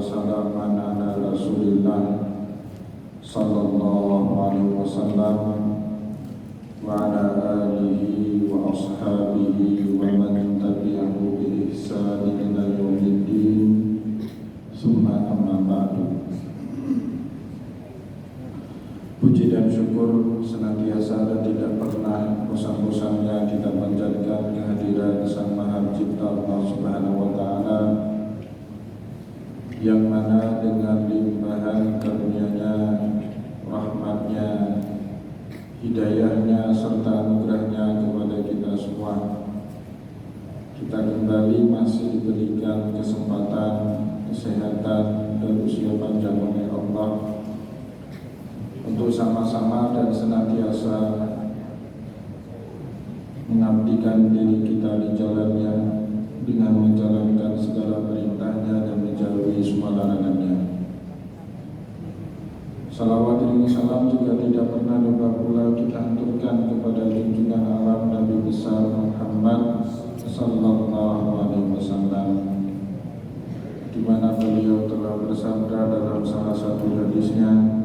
والسلام على رسول الله صلى الله عليه وسلم وعلى آله وأصحابه ومن تبعه بإحسان إلى يوم الدين ثم أما بعد. Puji dan syukur senantiasa dan tidak pernah bosan-bosannya kita panjatkan kehadiran Sang Maha Pencipta Allah Subhanahu wa Ta'ala, yang mana dengan limpahan karunia-Nya, rahmat-Nya, hidayah-Nya serta anugerah-Nya kepada kita semua, kita kembali masih diberikan kesempatan, kesehatan dan usia panjang oleh Allah untuk sama-sama dan senantiasa mengabdikan diri kita di jalannya dengan menjalankan segala perintahnya dan menjauhi semua larangannya. Salawat dan salam juga tidak pernah lupa pula kita aturkan kepada junjungan alam Nabi besar Muhammad sallallahu alaihi wasallam, di mana beliau telah bersabda dalam salah satu hadisnya,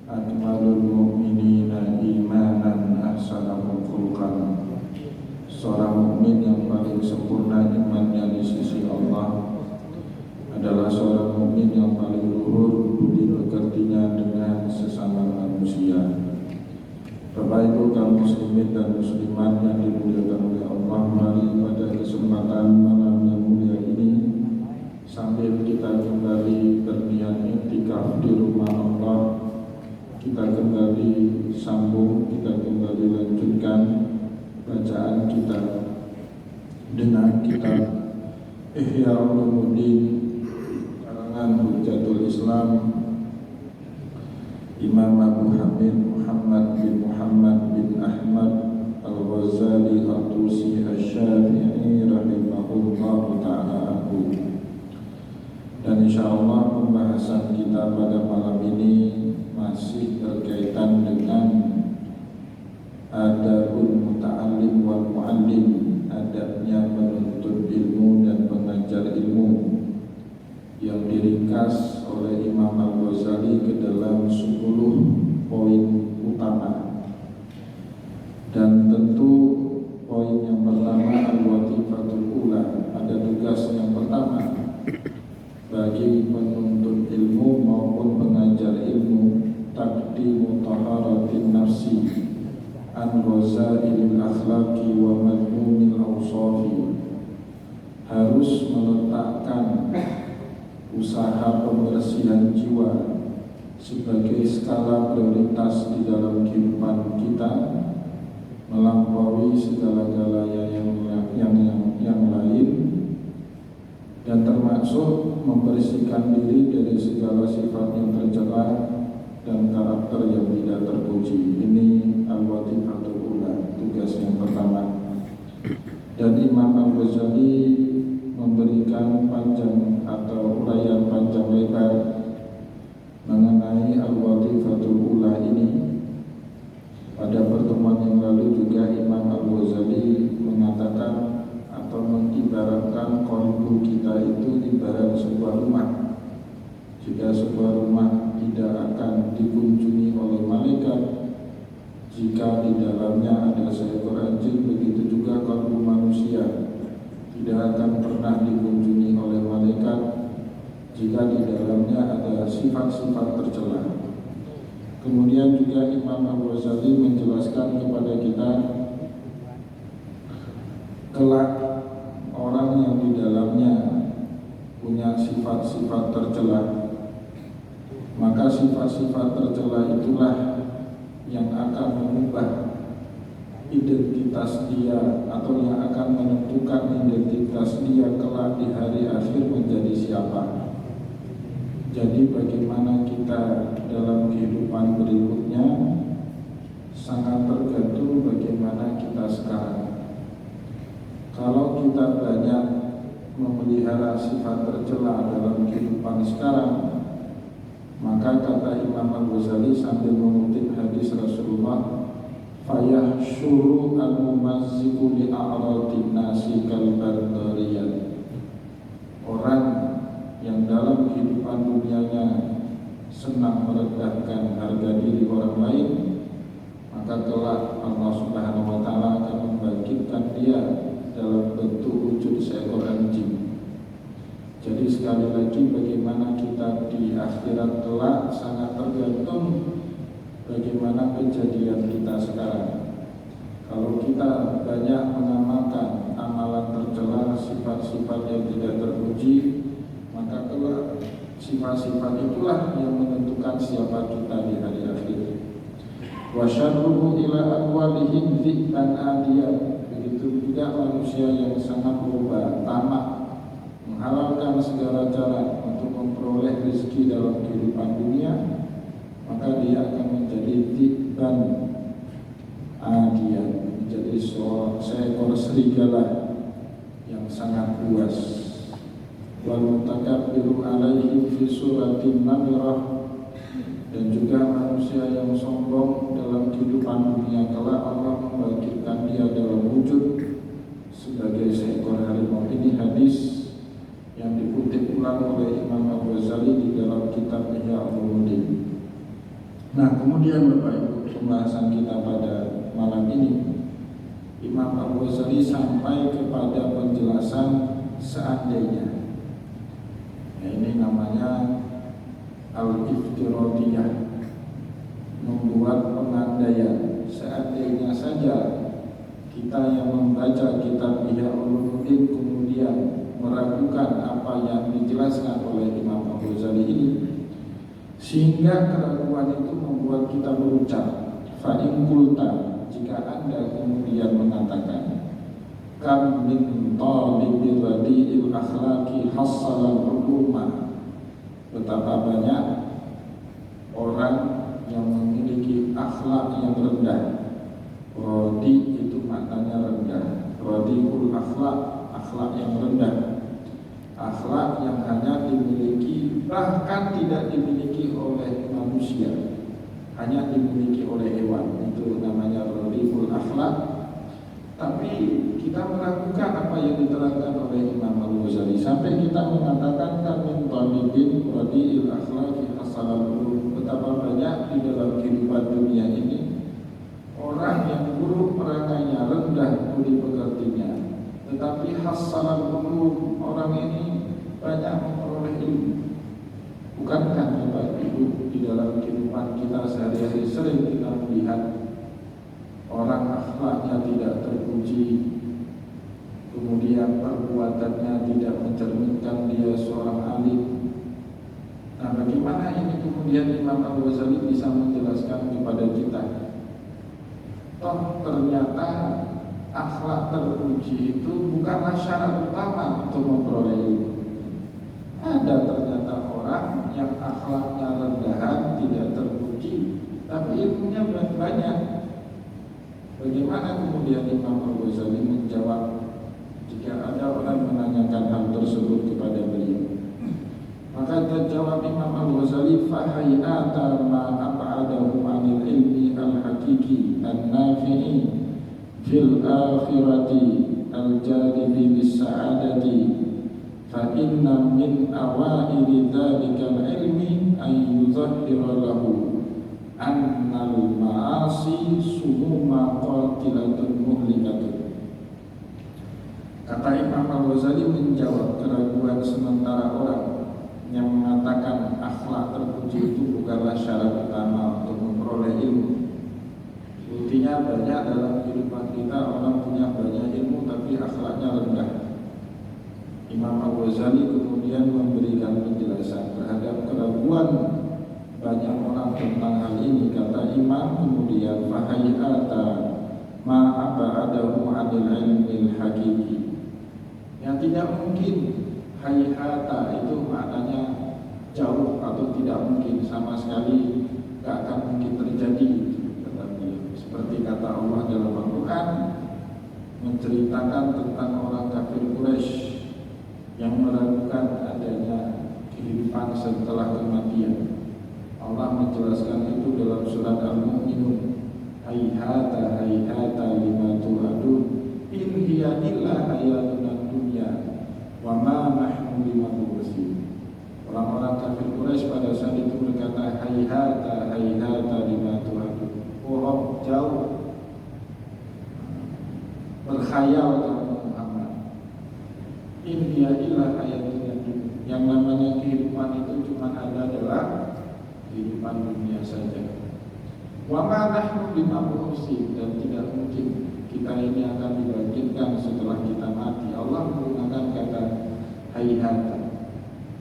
akmalul mu'minina imanan ahsanahum khuluqan. Seorang mukmin yang paling sempurna imannya di sisi Allah adalah seorang mukmin yang paling luhur budi pekertinya dengan sesama manusia. Bapak Ibu kaum muslimin dan muslimat yang dimuliakan oleh Allah, mari pada kesempatan malam yang mulia ini, sambil kita kembali berniat iktikaf di rumah Allah, kita kembali sambung, kita kembali lanjutkan bacaan kita dengan kitab Ihya Ulumuddin karangan Hujjatul Islam Imam Abu Hamid Muhammad bin Muhammad bin Ahmad Al-Ghazali Al-Tusi Asy-Syafi'i rahimahullah ta'ala anhu. Dan insyaallah pembahasan kita pada malam ini masih berkaitan dengan adabul muta'allim wal mu'allim, adabnya penuntut ilmu dan pengajar ilmu, yang diringkas oleh Imam Al-Ghazali ke dalam 10 poin utama. Dan tentu poin yang pertama al-watifatul ula, ada tugas yang pertama bagi penuntut ilmu maupun pengajar ilmu, taqdimu taharatin nafsi an ghazailil akhlaqi wa madmumil awsafi, harus meletakkan usaha pembersihan jiwa sebagai skala prioritas di dalam kehidupan kita, melampaui segala-galanya yang lain, dan termasuk membersihkan diri dari segala sifat yang tercela dan karakter yang tidak terpuji. Ini al-watifatul ula, tugas yang pertama. Dan Imam Al-Ghazali memberikan panjang atau uraian panjang lebar mengenai al-watifatul ula ini. Pada pertemuan yang lalu juga Imam Al-Ghazali mengatakan atau mengibaratkan qalbu kita itu ibarat sebuah rumah. Jika sebuah rumah tidak akan dikunjungi oleh malaikat jika di dalamnya ada seekor anjing, begitu juga qalbu manusia tidak akan pernah dikunjungi oleh malaikat jika di dalamnya ada sifat-sifat tercela. Kemudian juga Imam Al-Ghazali menjelaskan kepada kita, kelak orang yang di dalamnya punya sifat-sifat tercela, maka sifat-sifat tercela itulah yang akan mengubah identitas dia atau yang akan menentukan identitas dia kelak di hari akhir menjadi siapa. Jadi bagaimana kita dalam kehidupan berikutnya sangat tergantung bagaimana kita sekarang. Kalau kita banyak memelihara sifat tercela dalam kehidupan sekarang, maka kata Imam Al-Ghazali sambil mengutip hadis Rasulullah, fayahsyuru al-mumazziku li'a'radin nasi kalbardariyat, orang yang dalam kehidupan dunianya senang merendahkan harga diri orang lain, maka kelak Allah Subhanahu wa Ta'ala akan membangkitkan dia dalam bentuk wujud seekor anjing. Jadi sekali lagi, bagaimana kita di akhirat kelak sangat tergantung bagaimana kejadian kita sekarang. Kalau kita banyak mengamalkan amalan tercela, sifat-sifat yang tidak terpuji, maka kelak sifat-sifat itulah yang menentukan siapa kita di hari akhir. Wa syarruhu ila amwalihim dhi'ban adiyah. Begitu juga manusia yang sangat berubah, tamak, menghalalkan segala cara untuk memperoleh rezeki dalam kehidupan dunia, maka dia akan menjadi dhi'ban adiyah, menjadi seekor serigala yang sangat buas. Wal mutakabbiru alaihim fi suratin namirah. Dan juga manusia yang sombong dalam kehidupan dunia kelak Allah membangkitkan dia dalam wujud sebagai seekor harimau. Ini hadis yang dikutip ulang oleh Imam Al-Ghazali di dalam kitab Ihya Ulumuddin. Nah, kemudian Bapak Ibu, pembahasan kita pada malam ini, Imam Al-Ghazali sampai kepada penjelasan seandainya. Nah, ini namanya al-iftiradiyah, membuat pengandaian. Seandainya saja kita yang membaca kitab Ihya Ulumuddin kemudian meragukan apa yang dijelaskan oleh Imam Al-Ghazali ini, sehingga keraguan itu membuat kita berucap, fa in qulta, jika Anda kemudian mengatakan, kam min talibir radi'il akhlaqi hassalal ulumah, betapa banyak orang yang memiliki akhlak yang rendah. Rodi itu maknanya rendah. Rodiul akhlak, akhlak yang rendah, akhlak yang hanya dimiliki, bahkan tidak dimiliki oleh manusia, hanya dimiliki oleh hewan. Itu namanya rodiul akhlak. Tapi kita meragukan apa yang diterangkan oleh Imam Al-Ghazali sampai kita mengatakan kamin talibin radiil akhlaqi hasanul. Betapa banyak di dalam kehidupan dunia ini orang yang buruk perangainya, rendah budi pekertinya, tetapi hasanul qulub, orang ini banyak memperoleh ilmu. Bukankah Bapak Ibu di dalam kehidupan kita sehari-hari sering kita melihat orang akhlaknya tidak terpuji, kemudian perbuatannya tidak mencerminkan dia seorang alim. Nah, bagaimana ini kemudian Imam Al-Ghazali bisa menjelaskan kepada kita? Toh ternyata akhlak terpuji itu bukanlah syarat utama untuk memperoleh ilmu. Ada ternyata orang yang akhlaknya rendahan, tidak terpuji, tapi ilmunya banyak. Bagaimana kemudian Imam Al-Ghazali menjawab jika ada orang menanyakan hal tersebut kepada beliau? Maka terjawab Imam Al-Ghazali, fahayata ma ab'adahu 'anil ilmi al-haqiqi an-nafi'i fil akhirati al-jalibi bis-sa'adati, fa inna min awaili dhalika al-ilmi an yudhahhira lahu annal ma'asi sumuma qatilatun muhlikatun. Kata Imam Al-Ghazali menjawab keraguan sementara orang yang mengatakan akhlak terpuji itu bukanlah syarat utama untuk memperoleh ilmu. Buktinya banyak dalam kehidupan kita orang punya banyak ilmu tapi akhlaknya rendah. Imam Al-Ghazali kemudian memberikan penjelasan terhadap keraguan banyak orang tentang hal ini. Kata Imam kemudian, fahayata ma aba'adahu 'anil ilmil haqiqi, yang tidak mungkin. Hayata itu maknanya jauh atau tidak mungkin, sama sekali tidak akan mungkin terjadi. Tetapi seperti kata Allah dalam Al-Quran menceritakan tentang orang kafir Quraisy yang meragukan adanya kehidupan setelah kematian. Allah menjelaskan itu dalam surat Al-Mu'minun, hayhata hayhata lima tu'adun in hiya illa hayatuna dunya wa ma nahnu bimabusin. Orang-orang kafir Quraisy pada saat itu berkata, hayhata lima tu'adu. Oh, jauh, berkhayal kamu Muhammad. In hiya illa hayatuna dunya. Yang namanya kehidupan itu cuma adalah kehidupan dunia saja. Wa ma nahnu bimab'utsin, dan tidak mungkin kita ini akan dibangkitkan setelah kita mati. Allah menggunakan kata hayhata.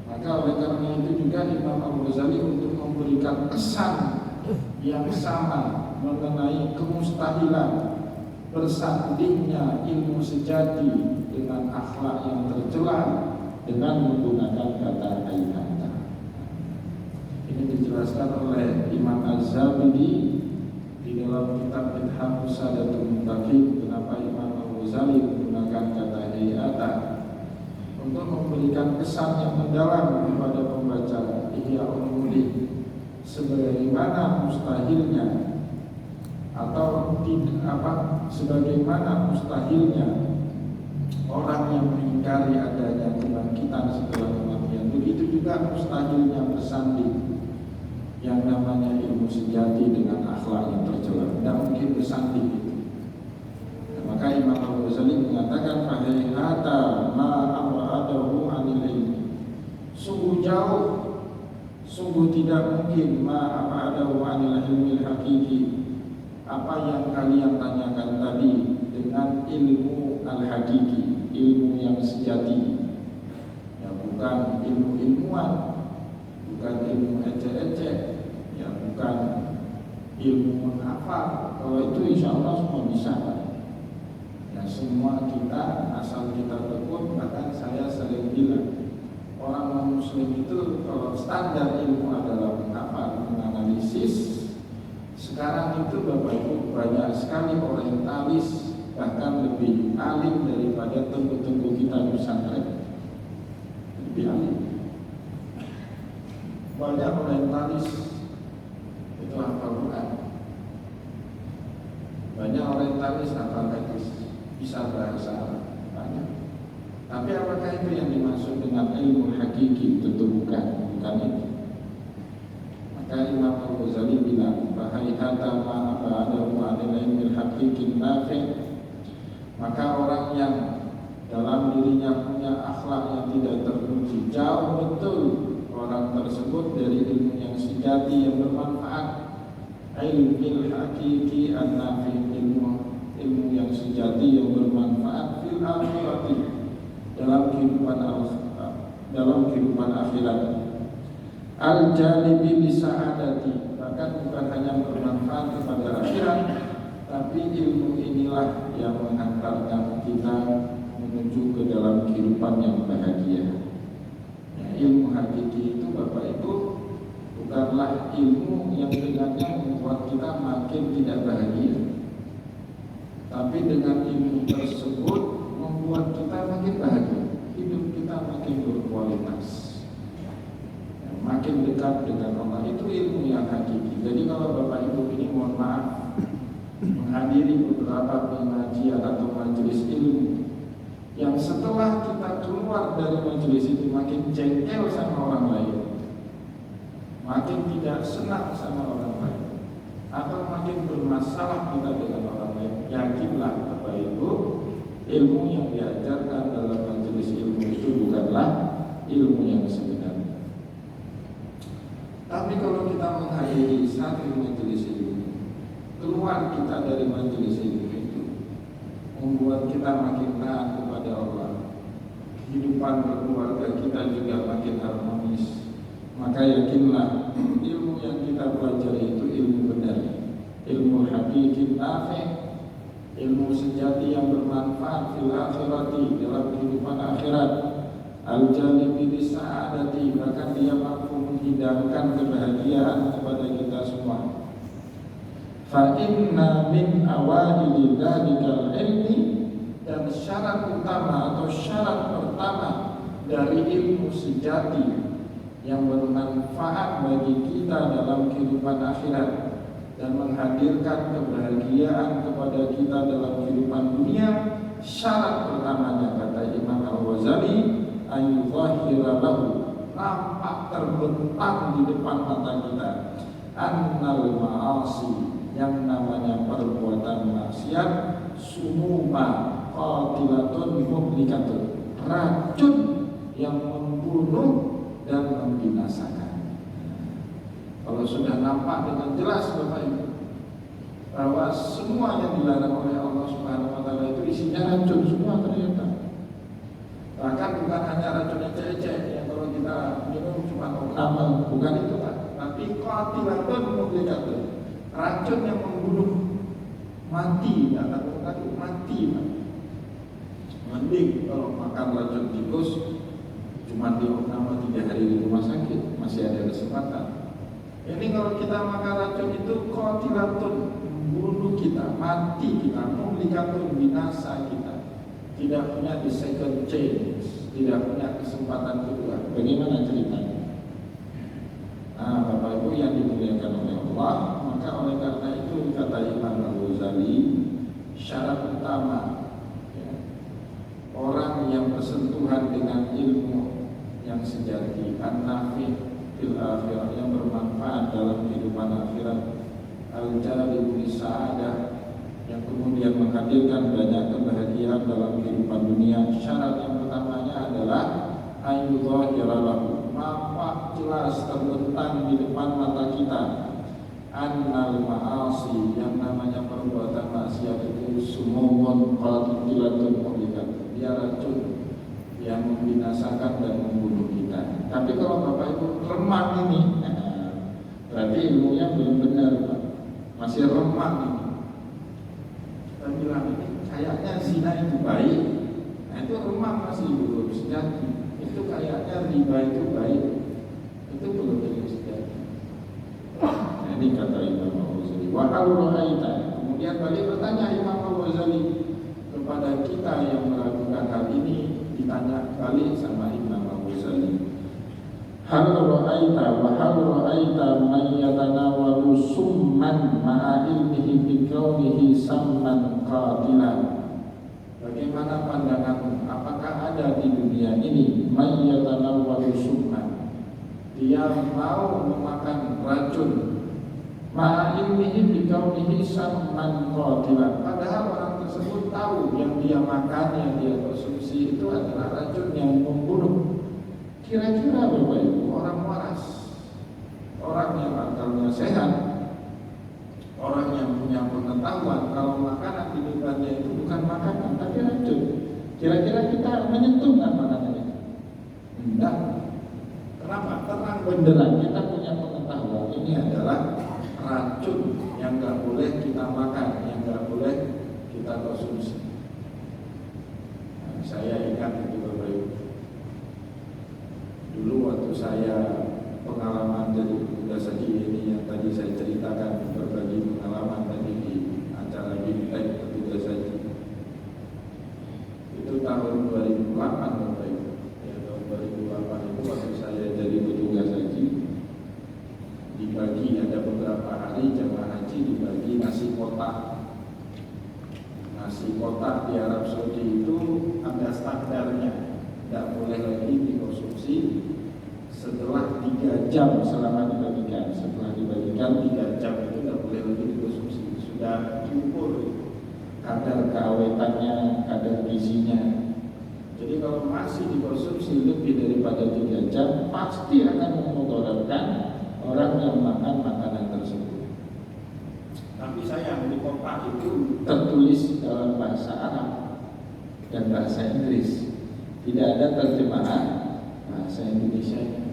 Maka oleh karena itu juga Imam Al-Ghazali untuk memberikan kesan yang sama mengenai kemustahilan bersandingnya ilmu sejati dengan akhlak yang tercela dengan menggunakan kata hayhata. Ini dijelaskan oleh Imam Az-Zabidi di dalam kitab Itham Sadatul Muttaqin. Kenapa Imam Al-Ghazali menggunakan kata hayhata? Untuk memberikan kesan yang mendalam kepada pembaca Ihya Ulumuddin, sebagaimana mustahilnya atau sebagaimana mustahilnya orang yang mengingkari adanya kebangkitan setelah kematian, begitu juga mustahilnya bersanding yang namanya ilmu sejati dengan akhlak yang tercela. Tidak mungkin bersanding itu. Maka Imam Al-Ghazali mengatakan fahayhata ma abadahu anil ilmi. Sungguh jauh, sungguh tidak mungkin ma abadahu anil ilmi hakiki, apa yang kalian tanyakan tadi dengan ilmu al-hakiki, ilmu yang sejati. Ya, bukan ilmu-ilmuwan, bukan ilmu ecek-ecek, ya bukan ilmu menghafal. Kalau itu insya Allah semua bisa. Ya, semua kita asal kita tekun. Bahkan saya sering bilang, orang non-muslim itu kalau standar ilmu adalah menghafal, menganalisis. Sekarang itu Bapak Ibu banyak sekali orientalis, bahkan lebih alim daripada tengku-tengku kita di pesantren. Lebih alim. Banyak orientalis itu hafal Quran. Banyak orientalis hafal hadis, bisa bahasa Arab, banyak. Tapi apakah itu yang dimaksud dengan ilmu hakiki? Tentu bukan itu. Maka Imam Al-Ghazali bilang, fahayhata ma abadahu anil ilmil haqiqin nafi'. Maka orang yang dalam dirinya punya akhlak yang tidak terpuji, jauh betul orang tersebut dari ilmu yang sejati yang bermanfaat. Ilmil haqiqi an-nafi', ilmu yang sejati yang bermanfaat fil akhirati, dalam kehidupan akhirat. Al-jalibi bisa'adati, bahkan bukan hanya bermanfaat kepada akhirat, tapi ilmu inilah yang menghantarkan kita menuju ke dalam kehidupan yang bahagia. Ya, ilmu hakiki itu Bapak Ibu bukanlah ilmu yang dengannya membuat kita makin tidak bahagia, tapi dengan ilmu tersebut membuat kita makin bahagia, hidup kita makin berkualitas, ya, makin dekat dengan Allah. Itu ilmu yang hakiki. Jadi kalau Bapak Ibu ini mohon maaf menghadiri beberapa pengajian atau majelis ilmu yang setelah kita keluar dari majelis itu makin jengkel sama orang lain, makin tidak senang sama orang lain, atau makin bermasalah kita dengan orang lain, yakinlah Bapak Ibu, ilmu yang diajarkan dalam majelis ilmu itu bukanlah ilmu yang sebenarnya. Tapi kalau kita menghadiri satu majelis ilmu, keluar kita dari majelis ilmu itu membuat kita makin taat kepada Allah, kehidupan berkeluarga kita juga makin harmonis, maka yakinlah ilmu yang kita pelajari itu ilmu benar, ilmu hakiki nafi', ilmu sejati yang bermanfaat fil akhirati, dalam kehidupan akhirat. Al-jalibi bisa'adati, bahkan dia mampu menghidangkan kebahagiaan kepada kita semua. Fa inna min awa'ili dzalikal ilmi, dan syarat utama atau syarat pertama dari ilmu sejati yang bermanfaat bagi kita dalam kehidupan akhirat dan menghadirkan kebahagiaan kepada kita dalam kehidupan dunia, syarat pertamanya kata Imam Al-Ghazali, ayyuzahira lahu nampak terbentang di depan mata kita. Annal ma'asi, yang namanya perbuatan maksiat, sumuma qatilatun muhlikatun, racun yang membunuh dan membinasakan. Kalau sudah nampak dengan jelas Bapak Ibu bahwa semua yang dilarang oleh Allah Subhanahu wa taala itu isinya racun semua ternyata. Bahkan bukan hanya racun ecek-ecek yang kalau kita minum cuma opname, bukan itu Pak. Tapi qatilatun muhlikatun, racun yang membunuh, mati, kata mati Pak. Mending kalau makan racun tikus cuma di opname 3 hari di rumah sakit masih ada kesempatan. Ini kalau kita makan racun itu qatilatun, membunuh kita, mati kita, muhlikatun, binasa kita. Tidak punya di second chance, tidak punya kesempatan kedua. Bagaimana ceritanya? Nah, Bapak Ibu yang dimuliakan oleh Allah, maka oleh karena itu kata Imam Al-Ghazali, syarat utama ya, orang yang bersentuhan dengan ilmu yang sejati, an-nafi' fil akhirah, yang bermanfaat dalam kehidupan akhirat, al-jalib lisa'adah, yang kemudian menghadirkan banyak kebahagiaan dalam kehidupan dunia. Syarat yang pertamanya adalah ayyudhahira lahu, nampak jelas terbentang di depan mata kita, annal ma'asi, yang namanya perbuatan maksiat itu sumumun qatilatun muhlikatun, dia racun yang membinasakan dan membunuh kita. Tapi kalau Bapak Ibu remang ini, berarti ilmunya belum benar Pak, masih remang ini. Kita bilang ini kayaknya zina itu baik, nah itu remang masih belum sejati. Itu kayaknya riba itu baik, itu belum jadi sejati. Nah ini kata Imam Al-Ghazali. Wa al-ra'aita, kemudian balik bertanya Imam Al-Ghazali kepada kita yang melakukan hal ini, ditanya balik sama Imam Al-Ghazali. Hal ra'aita wa hal ra'aita man yatanawalu summan ma'a ilmihi bi kaunihi samman qatilan. Bagaimana pandanganmu? Apakah ada di dunia ini man yatanawalu summan, dia mau memakan racun, ma'a ilmihi bi kaunihi samman qatilan, padahal orang tersebut tahu yang dia makan, yang dia konsumsi itu adalah racun yang membunuh. Kira-kira Bapak Ibu, orang waras, orang yang akalnya sehat, orang yang punya pengetahuan kalau makanan di depannya itu bukan makanan tapi racun, kira-kira kita menyentuh nggak makanan itu? Enggak. Kenapa? Terang benderang kita punya pengetahuan ini adalah racun yang nggak boleh kita makan, yang nggak boleh kita konsumsi. Nah, saya ingat itu Bapak Ibu. Dulu waktu saya pengalaman dari petugas haji ini yang tadi saya ceritakan, berbagi pengalaman tadi di acara Bintang petugas haji, itu tahun 2008 Bapak Ibu. Ya, tahun 2008 itu waktu saya jadi petugas haji, dibagi ada beberapa hari jemaah haji dibagi nasi kotak. Nasi kotak di Arab Saudi itu ada standarnya, tidak boleh lagi dikonsumsi setelah 3 jam selama dibagikan. Setelah dibagikan 3 jam itu tidak boleh lagi dikonsumsi. Sudah diukur kadar keawetannya, kadar gizinya. Jadi kalau masih dikonsumsi lebih daripada 3 jam, pasti akan memudaratkan orang yang makan makanan tersebut. Tapi sayang di kotak itu tertulis dalam bahasa Arab dan bahasa Inggris. Tidak ada terjemahan bahasa Indonesia.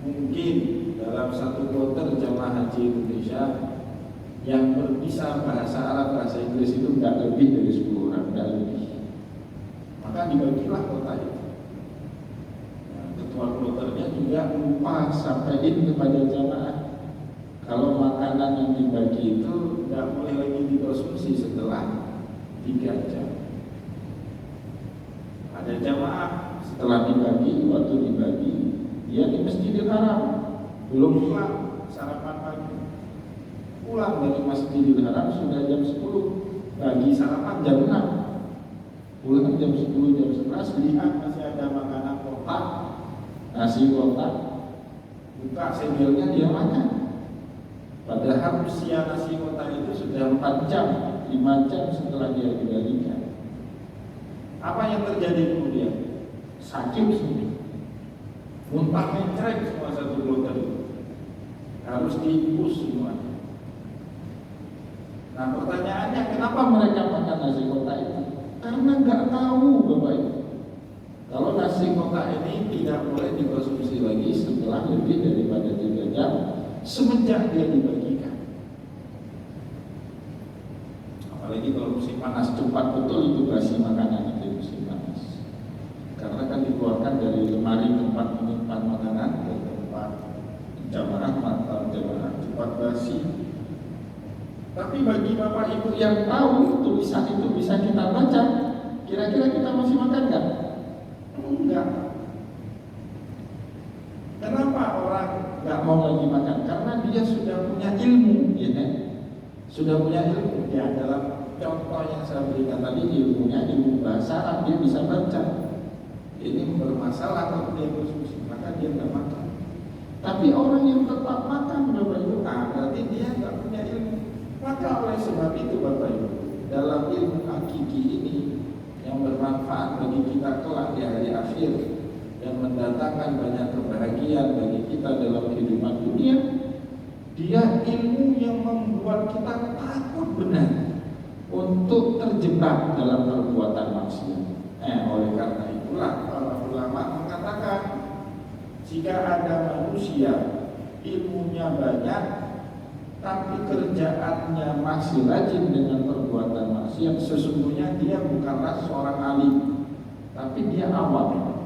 Mungkin dalam satu kloter jamaah haji Indonesia yang berbisa bahasa Arab, bahasa Inggris itu tidak lebih dari 10 orang, tidak lebih. Maka dibagilah kota itu. Nah, ketua kloternya juga lupa sampaikan kepada jamaah kalau makanan yang dibagi itu tidak boleh lagi dikonsumsi setelah 3 jam. Ada jamaah setelah dibagi, waktu dibagi, dia di Masjidil Haram, belum pulang sarapan pagi. Pulang dari Masjidil Haram sudah jam 10, bagi sarapan jam 6. Pulang jam 10, jam 11, lihat masih ada makanan kotak, nasi kotak, buka segelnya dia makan. Padahal usia nasi kotak itu sudah 4 jam, 5 jam setelah dia dibalikan. Apa yang terjadi kemudian? Sakit semua, muntah mencret semua satu kloter, harus diinfus semua. Nah pertanyaannya, kenapa mereka makan nasi kotak itu? Karena nggak tahu Bapak Ibu, kalau nasi kotak ini tidak boleh dikonsumsi lagi setelah lebih daripada 3 jam semenjak dia dibagikan. Apalagi kalau musim panas, cepat betul itu basi makanan di musim panas. Karena kan dikeluarkan dari lemari tempat menyimpan makanan ke tempat jamaah cepat basi. Tapi bagi Bapak Ibu yang tahu tulisan itu bisa kita baca, kira-kira kita masih makan nggak? Enggak. Kenapa orang nggak mau lagi makan? Karena dia sudah punya ilmu, ya kan? Sudah punya ilmu. Ya, dalam contoh yang saya berikan tadi, ilmu bahasa Arab, dia bisa baca. Ini bermasalah kalau dia konsumsi, maka dia nggak makan. Tapi orang yang tetap makan, Bapak Ibu, berarti dia nggak punya ilmu. Maka oleh sebab itu Bapak Ibu, dalam ilmu hakiki ini yang bermanfaat bagi kita kelak di hari akhir, yang mendatangkan banyak kebahagiaan bagi kita dalam kehidupan dunia, dia ilmu yang membuat kita takut benar untuk terjebak dalam perbuatan maksiat. Oleh karena itulah para ulama mengatakan, jika ada manusia ilmunya banyak tapi kerjaannya masih rajin dengan perbuatan maksiat, sesungguhnya dia bukanlah seorang alim, tapi dia awam.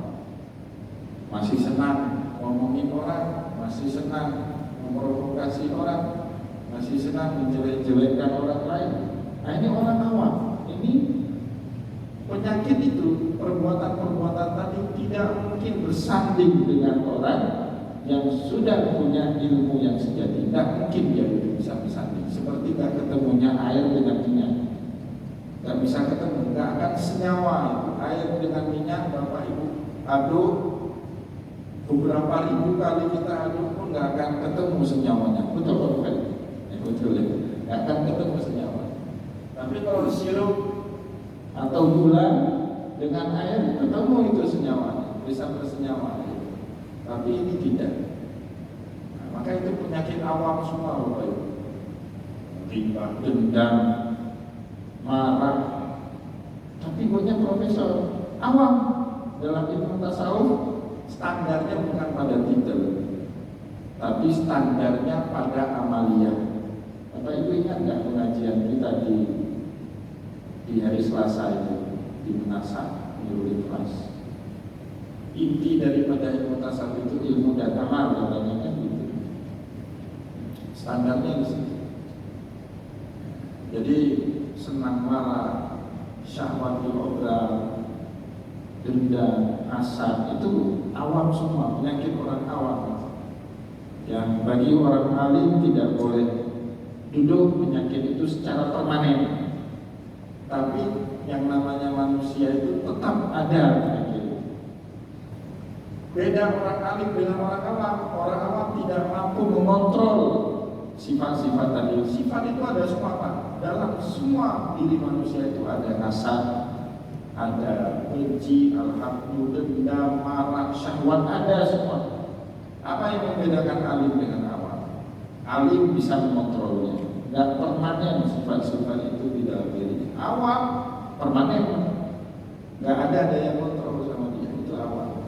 Masih senang ngomongin orang, masih senang memprovokasi orang, masih senang menjelek-jelekkan orang lain. Nah ini orang awam. Ini penyakit itu, perbuatan-perbuatan tadi tidak mungkin bersanding dengan orang yang sudah punya ilmu yang sejati. Tidak mungkin dia bisa bersanding. Seperti tidak ketemunya air dengan minyak, tidak bisa ketemu, tidak akan senyawa itu. Air dengan minyak Bapak Ibu aduk beberapa ribu kali, kita aduk pun tidak akan ketemu senyawanya. Betul Bapak? Betul ya, tidak akan ketemu senyawa. Tapi kalau sirup atau gula dengan air ketemu itu senyawanya, bisa bersenyawa. Tapi ini tidak. Nah, maka itu penyakit awam semua Bapak Ibu. Timbang, dendam, marah. Tapi banyak profesor awam dalam ilmu tasawuf, standarnya bukan pada titel, tapi standarnya pada amalia. Bapak Ibu ingat nggak pengajian kita di hari Selasa itu di Menasa, Nurul Ikhlas? Inti daripada ilmu tasawuf itu ilmu dan amal, katanya kan gitu. Standarnya di situ. Jadi senang marah, syahwatul obral, dendam, hasad itu awam semua, penyakit orang awam. Yang bagi orang alim tidak boleh duduk penyakit itu secara permanen. Tapi yang namanya manusia itu tetap ada penyakit. Beda orang alim dengan orang awam. Orang awam tidak mampu mengontrol sifat-sifat tadi. Sifat itu ada semua Pak. Dalam semua diri manusia itu ada hasad, ada benci, alhamdulillah, dendam, marah, syahwat, ada semua. Apa yang membedakan alim dengan awam? Alim bisa mengontrolnya. Nggak permanen sifat-sifat itu di dalam diri. Awam permanen, nggak ada yang kontrol sama dia. Itu awam.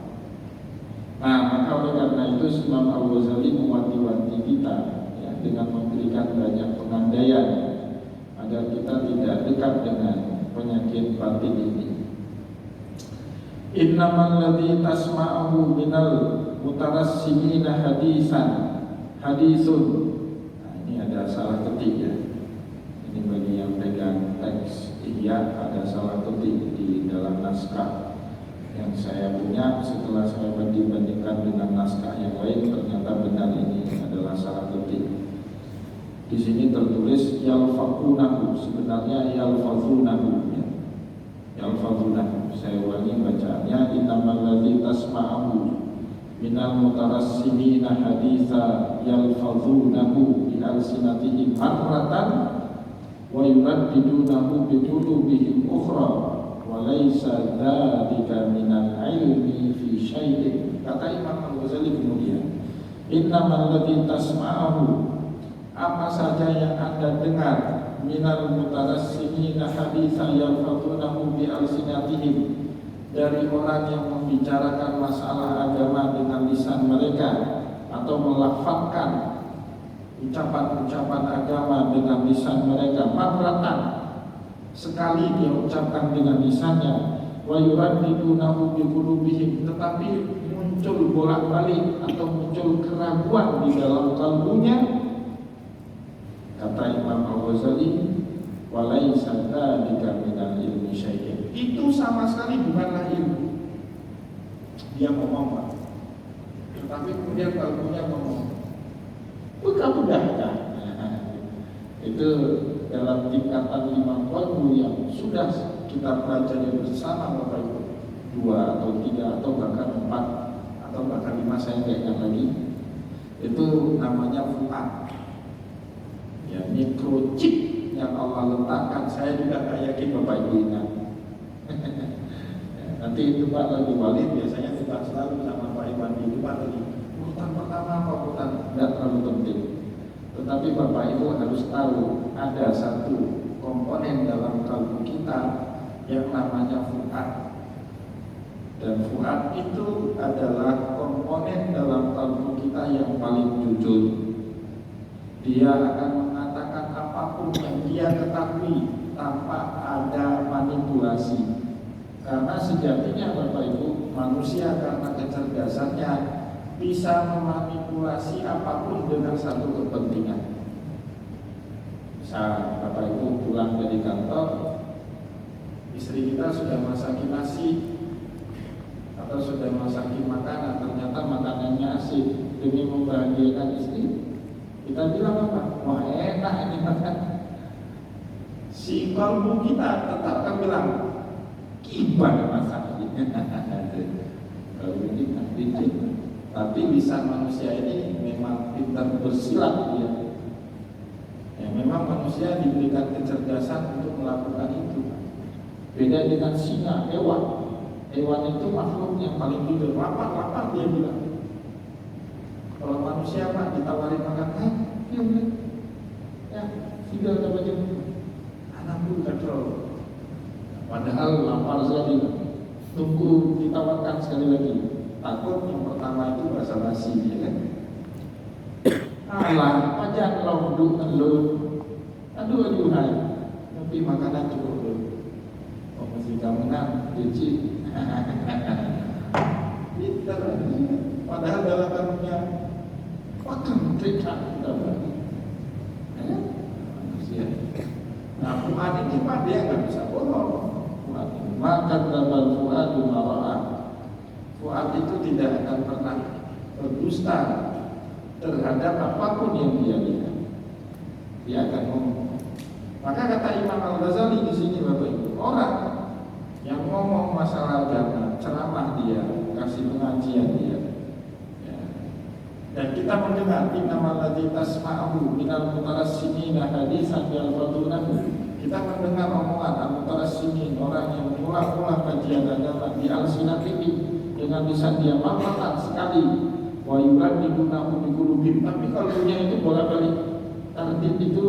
Nah, maka oleh karena itu Imam Al-Ghazali mewanti-wanti kita ya, dengan memberikan banyak pengandaian agar kita tidak dekat dengan penyakit batin ini. Innamal ladzi tasma'uhu minal mutarassimina hadisun. Nah, ini ada salah ketik ya. Ini bagi yang pegang teks Ihya, ada salah ketik di dalam naskah yang saya punya. Setelah saya bandingkan dengan naskah yang lain, ternyata benar ini adalah salah ketik. Di sini tertulis yalfaqunahu, sebenarnya yalfazunahu ya. Yalfazunahu, saya ulangi bacaannya, innamal ladzi tasma'uhu minal mutarassimina haditha yalfadhunahu bi alsinatihim marratan wa yuraddidunahu bi qulubihim ukhra wa laysa dzalika minal ilmi fi syai'in. Kata Imam Al-Ghazali kemudian, innamal ladzi tasma'ahu, apa saja yang Anda dengar, minal mutarassimina haditha yalfadhunahu bi alsinatihim, dari orang yang membicarakan masalah agama dengan lisan mereka atau melafazkan ucapan-ucapan agama dengan lisan mereka, marratan, sekali dia ucapkan dengan lisannya, wa yuraddidunahu bi qulubihim, tetapi muncul bolak-balik atau muncul keraguan di dalam kalbunya. Kata Imam Al-Ghazali, walaisa dzalika minal ilmi syai'in, itu sama sekali bukanlah ilmu. Dia ngomong, tetapi kemudian kalbunya ngomong, kamu dah. Itu dalam tingkatan 5 qalbu yang sudah kita pelajari bersama Bapak Ibu, 2 atau 3 atau bahkan 4 atau bahkan 5, saya nggak ingat lagi. Itu namanya fuad, ya, microchip yang Allah letakkan. Saya juga nggak yakin Bapak Ibu ingat. Nanti itu Pak lagi walid, biasanya kita selalu sama Pak Iwan di depan lagi, urutan pertama apa urutan, nggak terlalu penting. Tetapi Bapak Ibu harus tahu, ada satu komponen dalam kalbu kita yang namanya fuad. Dan fuad itu adalah komponen dalam kalbu kita yang paling jujur. Dia akan mengatakan apapun yang dia ketahui tanpa ada manipulasi. Karena sejatinya Bapak Ibu, manusia karena kecerdasannya bisa memanipulasi apapun dengan satu kepentingan. Misal Bapak Ibu pulang dari kantor, istri kita sudah masakin nasi atau sudah masakin makanan, ternyata makanannya asin. Demi membahagiakan istri, kita bilang apa? Wah, enak ini makan. Si kalbu kita tetap akan bilang, gimana masalahnya? Kalau ini kan. Tapi lisan manusia ini memang pintar bersilat dia. Ya, memang manusia diberikan kecerdasan untuk melakukan itu. Beda dengan singa, hewan. Hewan itu makhluk yang paling jujur. Lapar dia bilang. Kalau manusia Pak ditawarin makan, ya, tinggal dapat jam. Anak pun kontrol. Padahal lapar sekali, tunggu ditawarkan sekali lagi. Takut yang pertama itu basa-basi, ya kan? Alah, pajak lauduk elun, aduh hai, tapi makanan cukup dulu. Oh masih kamunan, dici. Pintar, padahal dalam kamunya, makan mereka, manusia. Nah, fuad ini Pak dia nggak bisa bohong. Maka dabal fuadu mara'ah. Fuad itu tidak akan pernah berdusta terhadap apapun yang dia lihat. Dia akan ngomong. Maka kata Imam Al-Ghazali di sini Bapak Ibu, orang yang ngomong masalah agama, ceramah dia, kasih pengajian dia, ya. Dan kita mendengar innamal ladzi tasma'u minal mutarassimina haditsan yalfadhunahu. Kita mendengar omongan al-mutarassimin, orang yang mula-mula kajian agama di alsinatihim, dengan lisan dia mafatan sekali, wa yuraddidunahu bi qulubihim, tapi kalbunya itu bolak-balik tardid, itu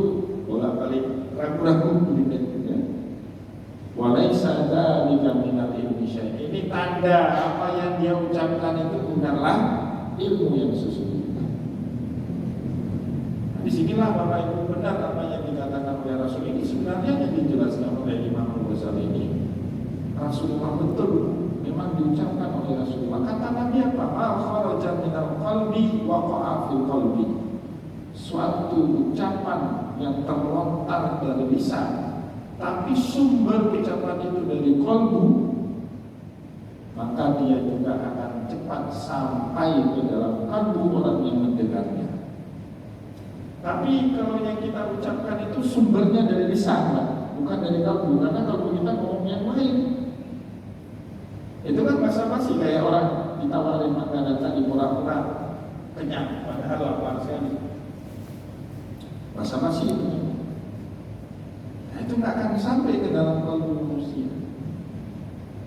bolak-balik ragu-ragu gitu ya. Wa laisa dzalika minal ilmi syai'. Ini tanda apa yang dia ucapkan itu bukanlah ilmu yang sesungguhnya. Disinilah Bapak Ibu benar apa yang dikatakan oleh Rasul ini sebenarnya yang dijelaskan oleh Imam Al-Ghazali ini. Rasulullah betul memang diucapkan oleh Rasulullah. Kata Nabi apa? Ma kharaja minal qalbi waqa'a fil qalbi. Suatu ucapan yang terlontar dari lisan, tapi sumber ucapan itu dari qalbu, maka dia juga akan cepat sampai ke dalam kalbu orang yang mendengarnya. Tapi kalau yang kita ucapkan itu sumbernya dari lisan, bukan dari kalbu, karena kalbu kita ngomong yang lain. Itu kan basa-basi kayak orang ditawarin makanan tadi pura-pura kenyang, padahal lapar sekali. Basa-basi itu. Nah, itu nggak akan sampai ke dalam kalbu manusia.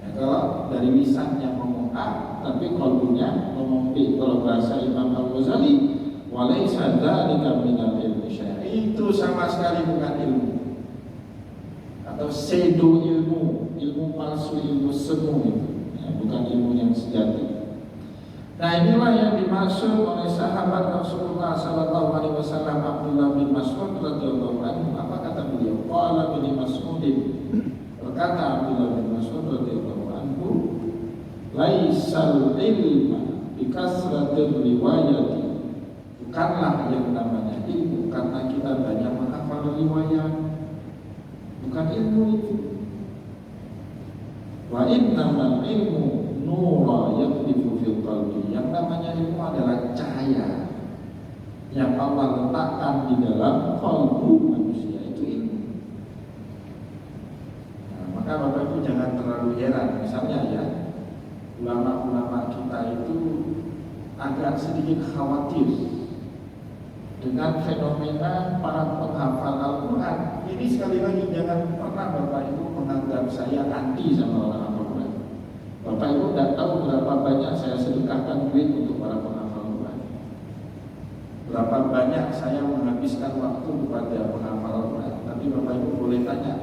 Ya, kalau dari lisannya ngomong A, tapi kalbunya ngomong B. Kalau bahasa Imam Al-Ghazali, walaisa dzalika minal ilmi syar'i, itu sama sekali bukan ilmu. Atau pseudo ilmu palsu, ilmu semu itu, ya, bukan ilmu yang sejati. Nah, inilah yang dimaksud oleh sahabat Rasulullah sallallahu alaihi wasallam Abdullah bin Mas'ud radhiyallahu anhu. Apa kata beliau? Qala bin Mas'ud, berkata Abdullah bin Mas'ud radhiyallahu anhu, laisal ilma bi kasratir riwayati, bukanlah yang namanya ilmu karena kita banyak menghafal riwayat, bukan ilmu itu. Wa innamal ilmu nura yakhlifu fil qalbi, yang namanya ilmu adalah cahaya yang Allah letakkan di dalam kalbu manusia, itu ilmu. Nah, maka Bapak Ibu jangan terlalu heran, misalnya ya, ulama-ulama kita itu agak sedikit khawatir dengan fenomena para penghafal Al-Quran. Ini sekali lagi jangan pernah Bapak Ibu menganggap saya anti sama orang Al-Quran. Bapak Ibu tidak tahu berapa banyak saya sedekahkan duit untuk para penghafal Al-Quran, berapa banyak saya menghabiskan waktu kepada penghafal Al-Quran. Tapi Bapak Ibu boleh tanya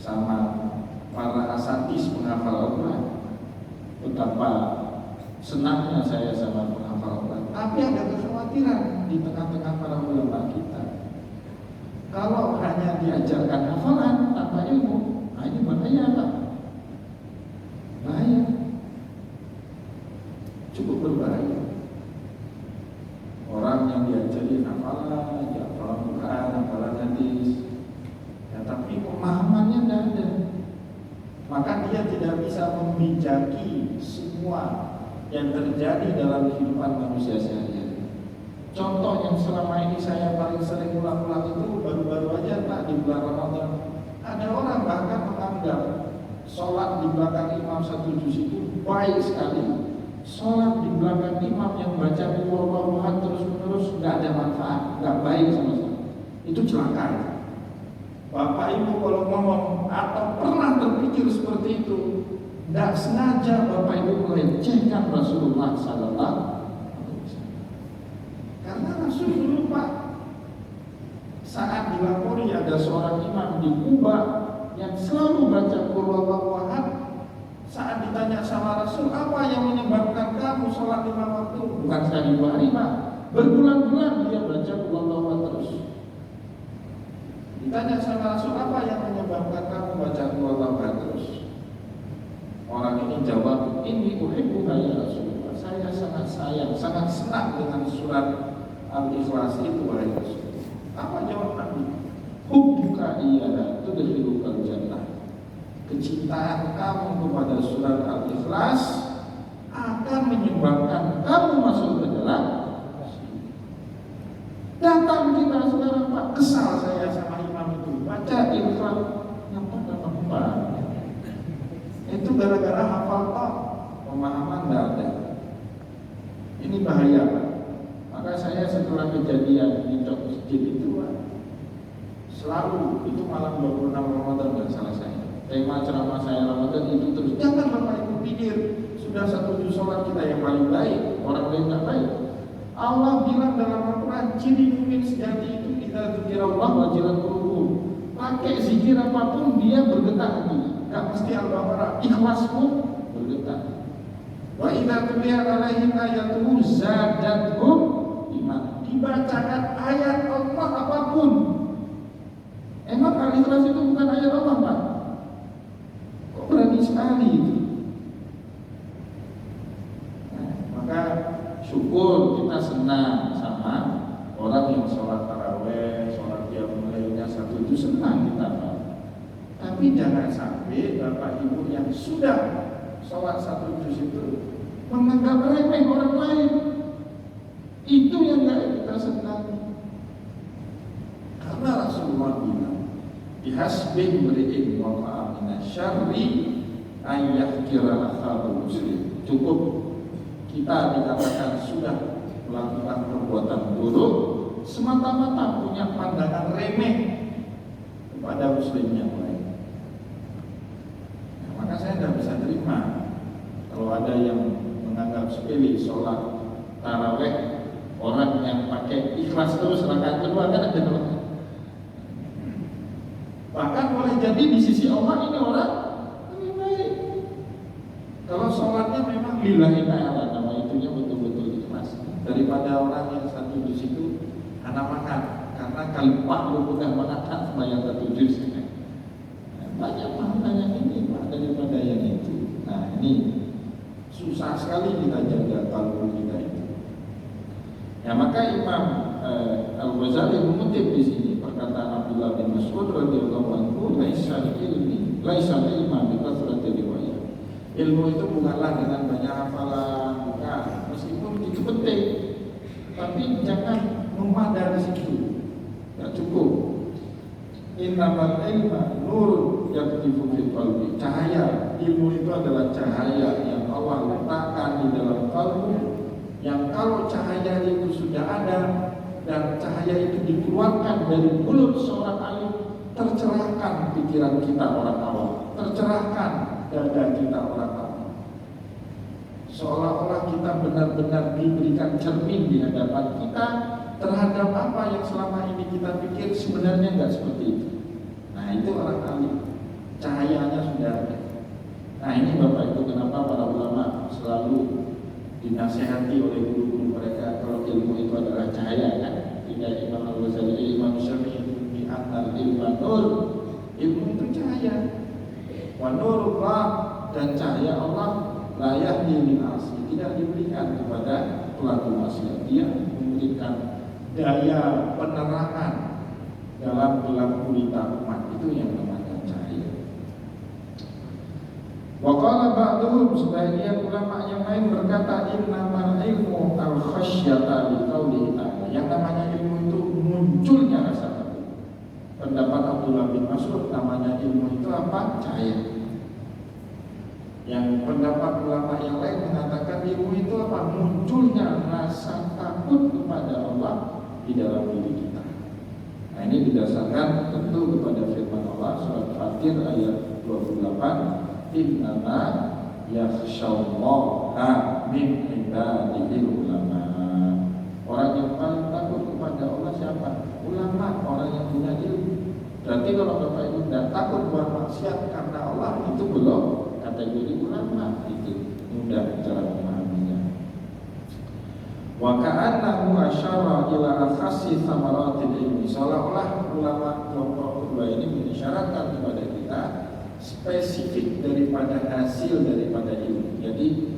sama para asatis penghafal Al-Quran, betapa senangnya saya sama penghafal Al-Quran. Tapi ada kekhawatiran di tengah-tengah para ulama kita. Kalau hanya diajarkan hafalan tanpa ilmu, nah ini bahaya Pak. Bahaya, cukup berbahaya. Orang yang diajari hafalan, hafalan Quran, hafalan hadis, ya, tapi pemahamannya tidak ada, maka dia tidak bisa membijaki semua yang terjadi dalam kehidupan manusia sehari-hari. Contoh yang selama ini saya paling sering ulang-ulang itu baru-baru aja Pak, di bulan Ramadan. Ada orang bahkan menganggap sholat di belakang imam satu juz itu baik sekali. Sholat di belakang imam yang baca Qul terus-menerus nggak ada manfaat, nggak baik sama sekali. Itu celaka. Bapak Ibu kalau ngomong atau pernah terpikir seperti itu, tidak sengaja Bapak Ibu melecehkan Rasulullah sallallahu alaihi wasallam. Karena Rasul dulu Pak, saat dilapori ada seorang imam di Kuba yang selalu baca Qul huwallahu ahad, saat ditanya sama Rasul, apa yang menyebabkan kamu sholat 5 waktu? Bukan sekali 2 hari Pak, berbulan-bulan dia baca Qul huwallahu ahad terus. Ditanya sama Rasul, apa yang menyebabkan kamu baca Qul huwallahu ahad terus? Orang ini jawab, ini uhibbuka ya Rasulullah, saya sangat sayang, sangat senang dengan surat Al-Ikhlas itu wahai Rasul. Apa jawab Nabi? Hubbuka iyyaha tudkhilukal jannah. Kecintaan kamu kepada surat Al-Ikhlas akan menyebabkan kamu masuk ke dalam. Datang kita sekarang Pak, kesal saya sama imam itu, baca Ikhlas apa? Itu gara-gara hafal Pak, pemahaman tidak ada. Ini bahaya Pak. Maka saya setelah kejadian di Cok Masjid itu Pak, selalu itu malam 26 Ramadan dan salah saya. Tema ceramah saya Ramadan itu terus, jangan Bapak Ibu pikir sudah 1 juz sholat kita yang paling baik, orang lain tidak baik. Allah bilang dalam Al-Quran, ciri mukmin sejati itu kita dzikirullah wajilat qulubuhum. Pakai zikir apapun dia bergetar hatinya. Gak mesti Al-Baqarah, Ikhlas pun bergetar. Wa idza tuliyat alaihim ayatuhu zadatuhum iman. Dibacakan ayat Allah apapun. Emang Al-Ikhlas itu bukan ayat Allah Pak? Kok berani sekali itu? Nah, maka syukur kita senang sama orang yang sholat taraweh, sholat qiyamul lailnya 1 juz, senang kita Pak. Tapi jangan sampai Bapak Ibu yang sudah sholat 1 juz itu menganggap remeh orang lain. Itu yang gak kita senang. Karena Rasulullah bilang, bihasbi mri'in waqa'a minasyarri ayyahkira akhal muslim. Cukup kita dikatakan sudah melakukan perbuatan buruk semata-mata punya pandangan remeh kepada muslim yang lain. Nah, maka saya tidak bisa terima kalau ada yang menganggap sepele sholat taraweh, orang yang pakai ikhlas terus rakaat kedua kan ada orang. Bahkan boleh jadi di sisi Allah ini orang lebih baik. Kalau sholatnya memang lillahi ta'ala, nama itunya betul-betul ikhlas, daripada orang yang satu di situ anak makan karena kalipah bukan mengatakan sembahyang satu juz. Banyak pahalanya ini Pak daripada yang itu. Nah ini susah sekali kita jaga kalbu kita itu. Ya maka Imam Al-Ghazali mengutip di sini perkataan Abdullah bin Mas'ud radhiyallahu anhu, laisa ilma bi kathrati riwayat. Ilmu itu bukanlah dengan banyak hafalan, bukan. Meskipun itu penting, tapi jangan memah dari situ. Tidak cukup. Innamal ilma nurun yaktifu fil qalbi. Cahaya, ilmu itu adalah cahaya yang Allah letakkan di dalam kalbu, yang kalau cahaya itu sudah ada dan cahaya itu dikeluarkan dari mulut seorang alim, tercerahkan pikiran kita orang awam, tercerahkan dada kita orang awam. Seolah-olah kita benar-benar diberikan cermin di hadapan kita terhadap apa yang selama ini kita pikir sebenarnya enggak seperti itu. Nah itu orang alim, cahayanya sudah ada. Nah ini Bapak Ibu kenapa para ulama selalu dinasihati oleh guru-guru mereka kalau ilmu itu adalah cahaya kan. Tidak Imam Al-Ghazali, Imam Syafi'i di antar ilmu nur, ilmu itu cahaya. Wa nurullah, dan cahaya Allah la yahdi min asli, tidak diberikan kepada pelaku maksiat. Dia memberikan daya penerangan dalam gelap gulita umat, itu yang namanya cahaya. Wa qala ba'duhum, sebagian ulama yang lain berkata innamal ilmu al-khasyata li qaulihi ta'ala. Yang namanya ilmu itu munculnya rasa takut. Pendapat Abdullah bin Mas'ud, namanya ilmu itu apa? Cahaya. Yang pendapat ulama yang lain mengatakan ilmu itu apa? Munculnya rasa takut kepada Allah di dalam diri kita. Nah ini didasarkan tentu kepada firman Allah surat Fatir ayat 28, innama yakhsyallaha min ibadihil ulama. Orang yang paling takut kepada Allah siapa? Ulama, orang yang punya ilmu. Berarti kalau Bapak Ibu tidak takut buat maksiat karena Allah, itu belum kategori ulama. Itu mudah cara memahaminya. Wa ka'annahu asyara ila akhassi thamaratil ilmi. Seolah-olah ulama kelompok kedua ini mengisyaratkan kepada kita spesifik daripada hasil daripada ilmu. Jadi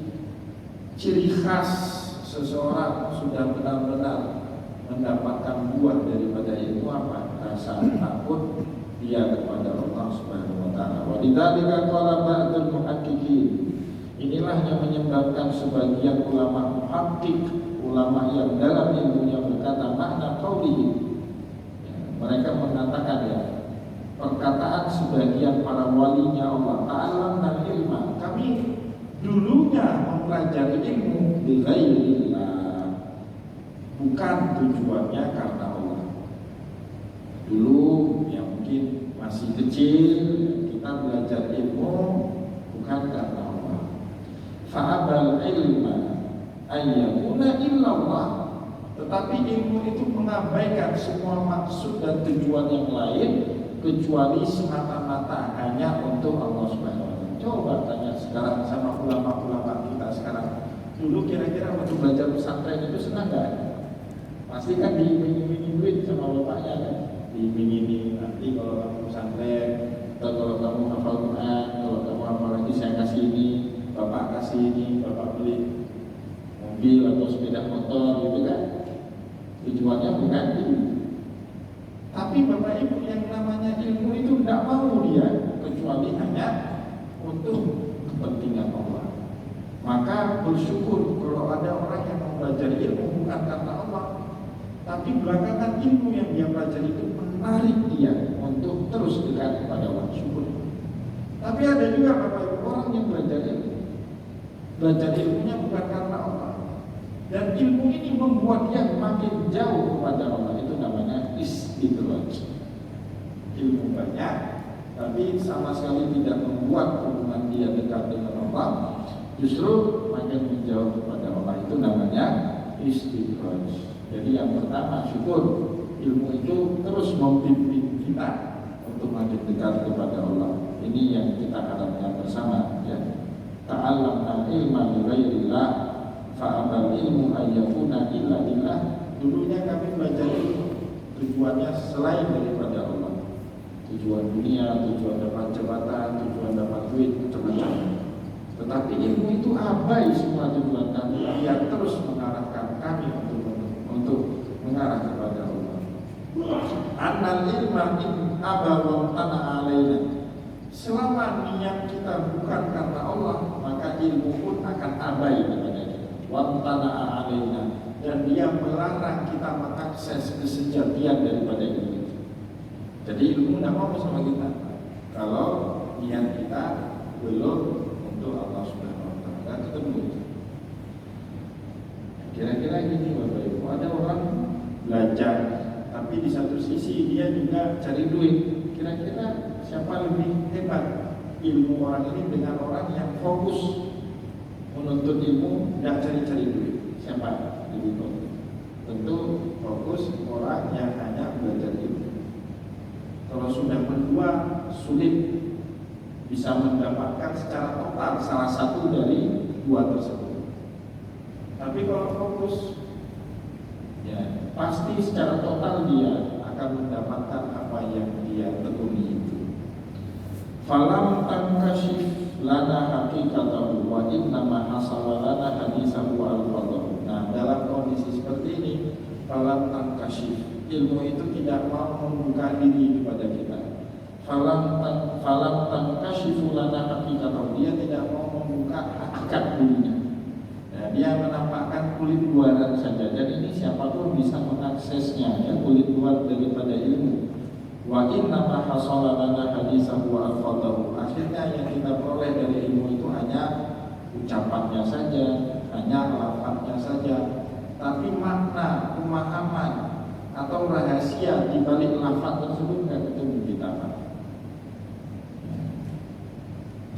ciri khas seseorang sudah benar-benar mendapatkan buah daripada ilmu apa? Rasa takut dia kepada Allah Subhanahu wa taala. Wa lidzalika qala ba'dul muhaqqiqin. Inilah yang menyebabkan sebagian ulama muhaqqiq, ulama yang dalam ilmunya berkata makna qaulihi. Mereka mengatakan ya, perkataan sebagian para walinya Allah, ta'allamna ilma, kami dulunya mempelajari ilmu bi ghairillah, bukan tujuannya karena Allah. Dulu yang mungkin masih kecil kita belajar ilmu bukan karena Allah. Fa'abal ilma ayyakuna illallah, tetapi ilmu itu mengabaikan semua maksud dan tujuan yang lain kecuali semata-mata hanya untuk Allah Subhanahu wa taala. Coba tanya sekarang sama ulama-ulama kita sekarang. Dulu kira-kira waktu belajar pesantren itu senang gak? Pasti kan diiming-iming duit sama bapaknya kan? Diiming-iming nanti kalau kamu pesantren, atau kalau kamu hafal Quran, kalau kamu hafal lagi saya kasih ini, bapak kasih ini, bapak beli mobil atau sepeda motor gitu kan? Tujuannya bukan itu. Tapi Bapak Ibu yang namanya ilmu itu tidak mau dia kecuali hanya untuk kepentingan Allah. Maka bersyukur kalau ada orang yang mempelajari ilmu bukan karena Allah, tapi belakangan ilmu yang dia pelajari itu menarik dia untuk terus dekat kepada Allah. Syukur. Tapi ada juga Bapak Ibu orang yang belajar ilmu, belajar ilmunya bukan karena Allah, Dan ilmu ini membuat dia makin jauh kepada Allah. Itu namanya istidraj. Ilmu banyak, tapi sama sekali tidak membuat hubungan dia dekat dengan Allah, justru makin menjauh kepada Allah. Itu namanya istidraj. Jadi yang pertama, syukur. Ilmu itu terus membimbing kita untuk makin dekat kepada Allah. Ini yang kita harapkan bersama, ya. Ta'allamna ilma li ghairillah fa'abal ilmu ayyakuna illa lillah. Dulunya kami belajar ilmu, tujuannya selain daripada Allah. Tujuan dunia, tujuan dapat jabatan, tujuan dapat duit, macam-macam. Tetapi ilmu itu abai semua tujuan kami, yang terus mengarahkan kami untuk mengarah kepada Allah. Annal ilma in abawa tanah alaina. Selama niat kita bukan karena Allah, maka ilmu pun akan abai kepada kita. Wantana alaina, dan dia melarang kita mengakses kesejatian daripada ilmu itu. Jadi ilmu tidak mau sama kita kalau niat kita belum untuk Allah Subhanahu Wa Taala ketemu. Kira-kira gini Bapak Ibu, ada orang belajar, tapi di satu sisi dia juga cari duit. Kira-kira siapa lebih hebat, ilmu orang ini dengan orang yang fokus menuntut ilmu dan cari-cari duit? Siapa lebih fokus? Tentu fokus orang yang hanya belajar ilmu. Kalau sudah berdua, sulit bisa mendapatkan secara total salah satu dari dua tersebut. Tapi kalau fokus, ya pasti secara total dia akan mendapatkan apa yang dia tekuni itu. Falam tankashif lana haqiqatahu wa innama hasala lana hadisahu al-fadl. Nah, dalam kondisi seperti ini, falam tankashif, ilmu itu tidak mau membuka diri kepada kita. Falam tankashifu lana haqiqatahu, dia tidak mau membuka hakikat dirinya. Nah, dia menampakkan kulit luaran saja, dan ini siapapun bisa mengaksesnya, ya, kulit luar daripada ilmu. Wa inna ma hasala lana hadisahu wa al-fadhahu. Akhirnya yang kita peroleh dari ilmu itu hanya ucapannya saja, hanya lafaznya saja, tapi makna, pemahaman atau rahasia di balik lafaz tersebut tidak ketemu kita, Pak.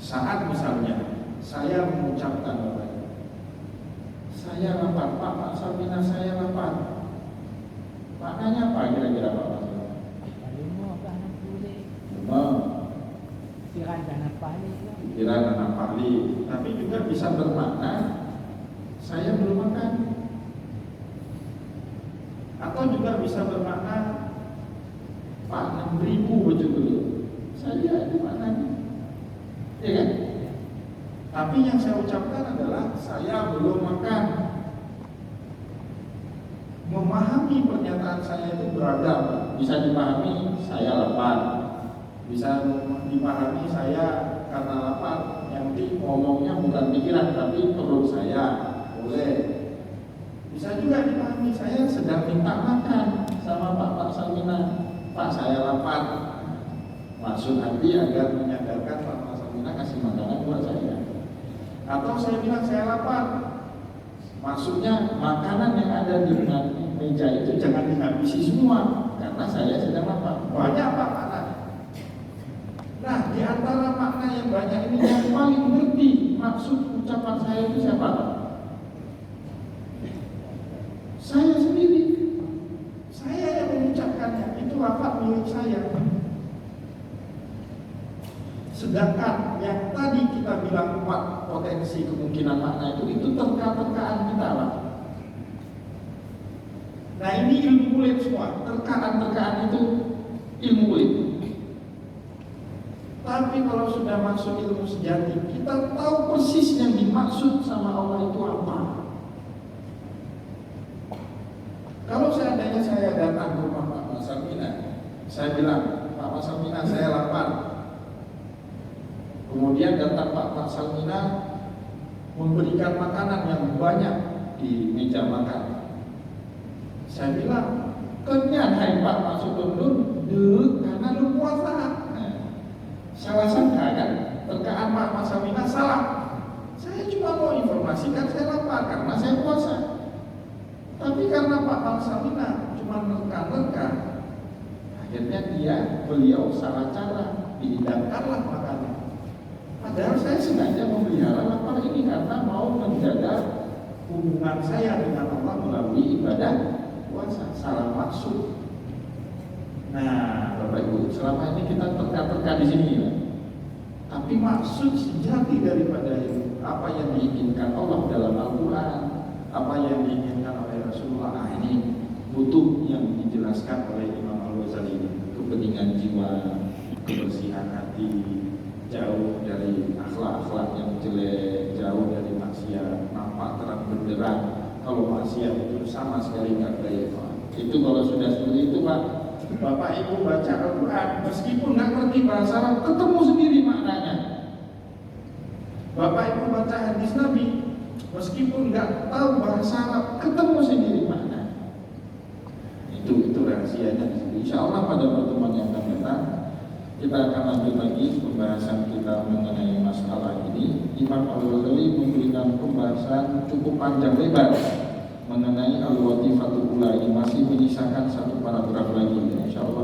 Saat misalnya saya mengucapkan apa? Saya lapar, Pak Salmina, saya lapar. Maknanya apa kira-kira Pak? Pikiran anak pali, tapi juga bisa bermakna saya belum makan, atau juga bisa bermakna Pak 6.000 baju dulu, saya itu maknanya, ya kan? Tapi yang saya ucapkan adalah saya belum makan. Memahami pernyataan saya itu beragam. Bisa dipahami saya lapar, bisa dipahami saya karena lapar, yang penting ngomongnya bukan pikiran tapi perut saya, boleh. Bisa juga dipahami saya sedang minta makan sama Pak Salmina, Pak saya lapar. Maksud hati agar menyadarkan Pak Salmina kasih makanan buat saya. Atau saya bilang saya lapar, maksudnya makanan yang ada di meja itu jangan dihabisi semua karena saya sedang lapar. Banyak Pak makna. Nah, di antara makna yang banyak ini yang paling ngerti maksud ucapan saya itu siapa? Saya sendiri. Saya yang mengucapkannya, itu lafaz milik saya. Sedangkan yang tadi kita bilang 4 potensi kemungkinan makna itu terka-terkaan kita, Pak. Nah, ini ilmu kulit semua. Terkaan-terkaan itu ilmu kulit. Tapi kalau sudah masuk ilmu sejati, kita tahu persis yang dimaksud sama Allah itu apa. Kalau seandainya saya datang ke rumah Pak Salmina, saya bilang, Pak Salmina saya lapar. Kemudian datang Pak Salmina memberikan makanan yang banyak di meja makan. Saya bilang, kenyang hai Pak, maksud dulu karena lu puasa. Salah sangka kan, terkaan Pak Salmina salah. Saya cuma mau informasikan saya lapar karena saya puasa. Tapi karena Pak Marsalina cuma nerka-nerka, akhirnya beliau salah cara, dihidangkanlah makanan. Padahal saya sengaja memelihara lapar ini karena mau menjaga hubungan saya dengan Allah melalui ibadah puasa. Salah maksud. Nah, Bapak Ibu, selama ini kita terka-terka di sini ya. Tapi maksud sejati daripada itu, apa yang diinginkan Allah dalam Al-Quran, apa yang diinginkan oleh Rasulullah, ini butuh yang dijelaskan oleh Imam Al-Ghazali ini. Kepentingan jiwa, kebersihan hati, jauh dari akhlak-akhlak yang jelek, jauh dari maksiat, nampak terang benderang. Kalau maksiat itu sama sekali nggak baik. Itu kalau sudah seperti itu Pak, Bapak Ibu baca Al-Quran, meskipun nggak ngerti bahasa Arab, ketemu sendiri maknanya. Bapak Ibu baca hadis Nabi, meskipun nggak tahu bahasa Arab, ketemu sendiri maknanya. Itu rahasianya. Insya Allah pada pertemuan yang akan datang kita akan lanjut lagi pembahasan kita mengenai masalah ini. Imam Al-Ghazali memberikan pembahasan cukup panjang lebar mengenai al-wadifatul ula, ini masih menyisakan satu paragraf lagi. Insya Allah